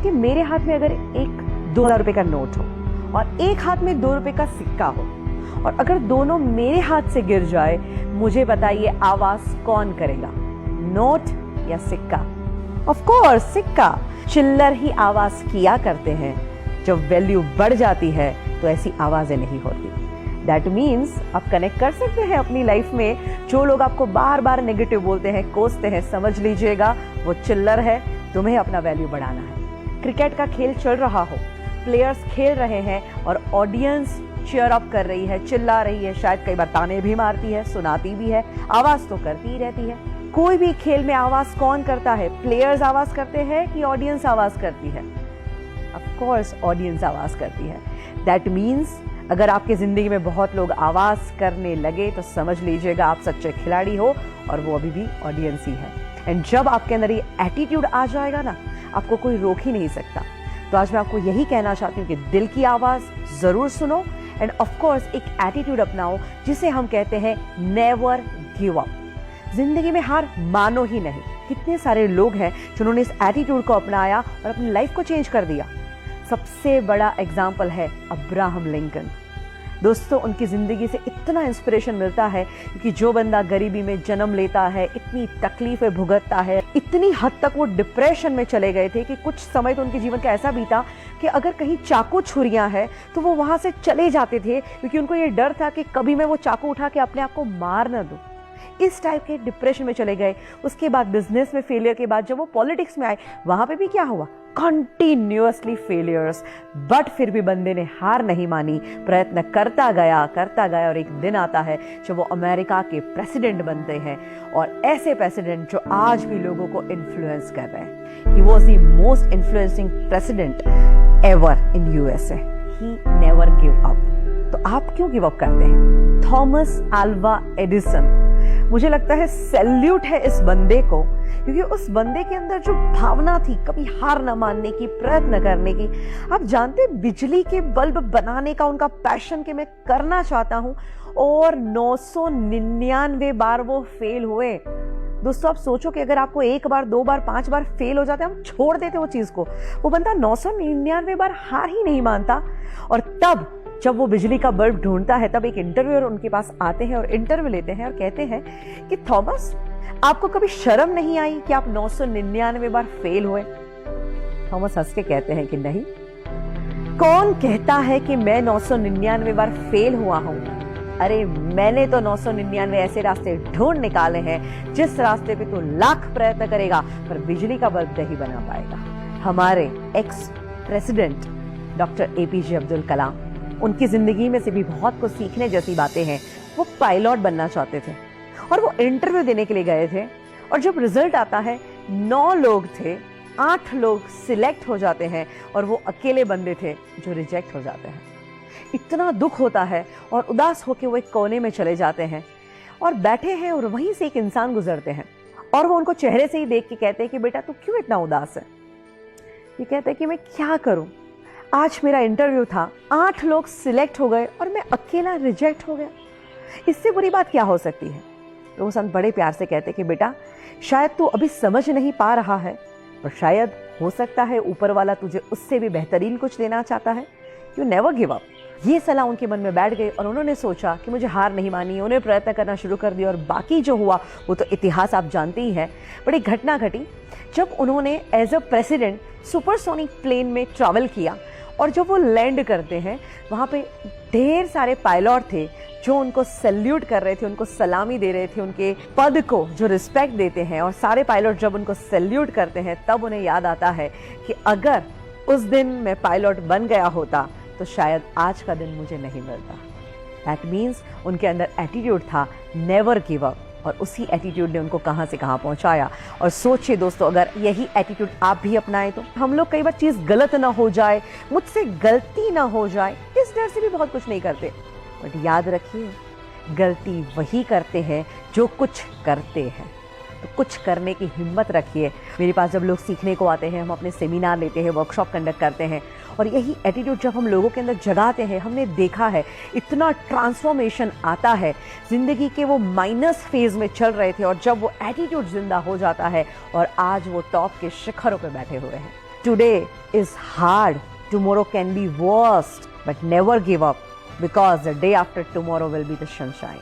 कि मेरे हाथ में अगर एक 2,000 रुपए का नोट हो और एक हाथ में 2 रुपए का सिक्का हो और अगर दोनों मेरे हाथ से गिर जाए, मुझे बताइए आवाज कौन करेगा, नोट या सिक्का? ऑफ कोर्स सिक्का। चिल्लर ही आवाज किया करते हैं, जब वैल्यू बढ़ जाती है तो ऐसी आवाजें नहीं होती। दैट मीन्स आप कनेक्ट कर सकते हैं अपनी लाइफ में। जो लोग आपको बार बार नेगेटिव बोलते हैं, कोसते हैं, समझ लीजिएगा वो चिल्लर है, तुम्हें अपना वैल्यू बढ़ाना है। क्रिकेट का खेल चल रहा हो, प्लेयर्स खेल रहे हैं और ऑडियंस चीयर अप कर रही है, चिल्ला रही है, शायद कई बार ताने भी मारती है, सुनाती भी है, आवाज तो करती ही रहती है। कोई भी खेल में आवाज कौन करता है? प्लेयर्स आवाज करते हैं कि ऑडियंस आवाज करती है? ऑफ कोर्स ऑडियंस आवाज करती है। दैट मीन्स अगर आपकी जिंदगी में बहुत लोग आवाज करने लगे तो समझ लीजिएगा आप सच्चे खिलाड़ी हो और वो अभी भी ऑडियंस ही है। एंड जब आपके अंदर ये एटीट्यूड आ जाएगा ना, आपको कोई रोक ही नहीं सकता। तो आज मैं आपको यही कहना चाहती हूँ कि दिल की आवाज जरूर सुनो एंड ऑफ कोर्स एक एटीट्यूड अपनाओ जिसे हम कहते हैं नेवर गिव अप। जिंदगी में हार मानो ही नहीं। कितने सारे लोग हैं जिन्होंने इस एटीट्यूड को अपनाया और अपनी लाइफ को चेंज कर दिया। सबसे बड़ा एग्जाम्पल है अब्राहम लिंकन। दोस्तों, उनकी ज़िंदगी से इतना इंस्पिरेशन मिलता है क्योंकि जो बंदा गरीबी में जन्म लेता है, इतनी तकलीफें भुगतता है, इतनी हद तक वो डिप्रेशन में चले गए थे कि कुछ समय तो उनके जीवन का ऐसा बीता कि अगर कहीं चाकू छुरियां हैं तो वो वहाँ से चले जाते थे क्योंकि उनको ये डर था कि कभी मैं वो चाकू उठा के अपने आप को मार न दूँ। इस टाइप के डिप्रेशन में चले गए। उसके बाद बिजनेस में फेलियर के बाद जब वो पॉलिटिक्स में आए, वहाँ पे भी क्या हुआ? Continuously failures. बट फिर भी बंदे ने हार नहीं मानी, प्रयत्न करता गया और एक दिन आता है जब वो अमेरिका के प्रेसिडेंट बनते हैं और ऐसे प्रेसिडेंट जो आज भी लोगों को इन्फ्लुएंस कर रहे हैं। He was the most influencing president ever in USA. He never give up. तो आप क्यों गिव अप करते हैं? थॉमस अल्वा एडिसन, मुझे लगता है सैल्यूट है इस बंदे को, क्योंकि उस बंदे के अंदर जो भावना थी कभी हार न मानने की, प्रयत्न करने की। आप जानते बिजली के बल्ब बनाने का उनका पैशन कि मैं करना चाहता हूं, और 999 बार वो फेल हुए। दोस्तों, आप सोचो कि अगर आपको 1 बार 2 बार 5 बार फेल हो जाते, हम छोड़ देते वो चीज को, वो बंदा 999 बार हार ही नहीं मानता। और तब जब वो बिजली का बल्ब ढूंढता है, तब एक इंटरव्यूअर उनके पास आते हैं और इंटरव्यू लेते हैं और कहते हैं कि थॉमस, आपको कभी शर्म नहीं आई कि आप 999 बार फेल हुए? थॉमस हंस के कहते हैं कि नहीं। कौन कहता है कि मैं 999 बार फेल हुआ हूं? अरे मैंने तो 999 ऐसे रास्ते ढूंढ निकाले हैं जिस रास्ते पे तो लाख प्रयत्न करेगा पर बिजली का बल्ब नहीं बना पाएगा। हमारे ex president doctor APJ Abdul Kalam, उनकी जिंदगी में से भी बहुत कुछ सीखने जैसी बातें हैं। वो पायलट बनना चाहते थे और वो इंटरव्यू देने के लिए गए थे, और जब रिजल्ट आता है 9 लोग थे, 8 लोग सिलेक्ट हो जाते हैं और वो अकेले बंदे थे जो रिजेक्ट हो जाते हैं। इतना दुख होता है और उदास होकर वो एक कोने में चले जाते हैं और बैठे हैं, और वहीं से एक इंसान गुजरते हैं और वो उनको चेहरे से ही देख के कहते हैं कि बेटा तू क्यों इतना उदास है? ये कहते हैं कि मैं क्या करूं, आज मेरा इंटरव्यू था, 8 लोग सिलेक्ट हो गए और मैं अकेला रिजेक्ट हो गया। इससे बुरी बात क्या हो सकती है? तो वो संत बड़े प्यार से कहते कि बेटा शायद तू अभी समझ नहीं पा रहा है, पर शायद हो सकता है ऊपर वाला तुझे उससे भी बेहतरीन कुछ देना चाहता है। You never give up. ये सलाह उनके मन में बैठ गई और उन्होंने सोचा कि मुझे हार नहीं मानी। उन्हें प्रयत्न करना शुरू कर दिया और बाकी जो हुआ वो तो इतिहास आप जानते ही हैं। बड़ी घटना घटी जब उन्होंने as a president supersonic plane में ट्रैवल किया, और जब वो लैंड करते हैं वहाँ पे ढेर सारे पायलट थे जो उनको सैल्यूट कर रहे थे, उनको सलामी दे रहे थे, उनके पद को जो रिस्पेक्ट देते हैं। और सारे पायलट जब उनको सैल्यूट करते हैं तब उन्हें याद आता है कि अगर उस दिन मैं पायलट बन गया होता तो शायद आज का दिन मुझे नहीं मिलता। दैट मीन्स उनके अंदर एटीट्यूड था नेवर गिव अप, और उसी एटीट्यूड ने उनको कहाँ से कहाँ पहुँचाया। और सोचिए दोस्तों, अगर यही एटीट्यूड आप भी अपनाएं तो हम लोग कई बार चीज़ गलत ना हो जाए, मुझसे गलती ना हो जाए, इस डर से भी बहुत कुछ नहीं करते। बट याद रखिए, गलती वही करते हैं जो कुछ करते हैं। तो कुछ करने की हिम्मत रखिए। मेरे पास जब लोग सीखने को आते हैं, हम अपने सेमिनार लेते हैं, वर्कशॉप कंडक्ट करते हैं, और यही एटीट्यूड जब हम लोगों के अंदर जगाते हैं, हमने देखा है इतना ट्रांसफॉर्मेशन आता है। ज़िंदगी के वो माइनस फेज में चल रहे थे और जब वो एटीट्यूड जिंदा हो जाता है और आज वो टॉप के शिखरों पे बैठे हुए हैं। Today is hard, tomorrow can be worst, but never give up because the day after tomorrow will be the sunshine.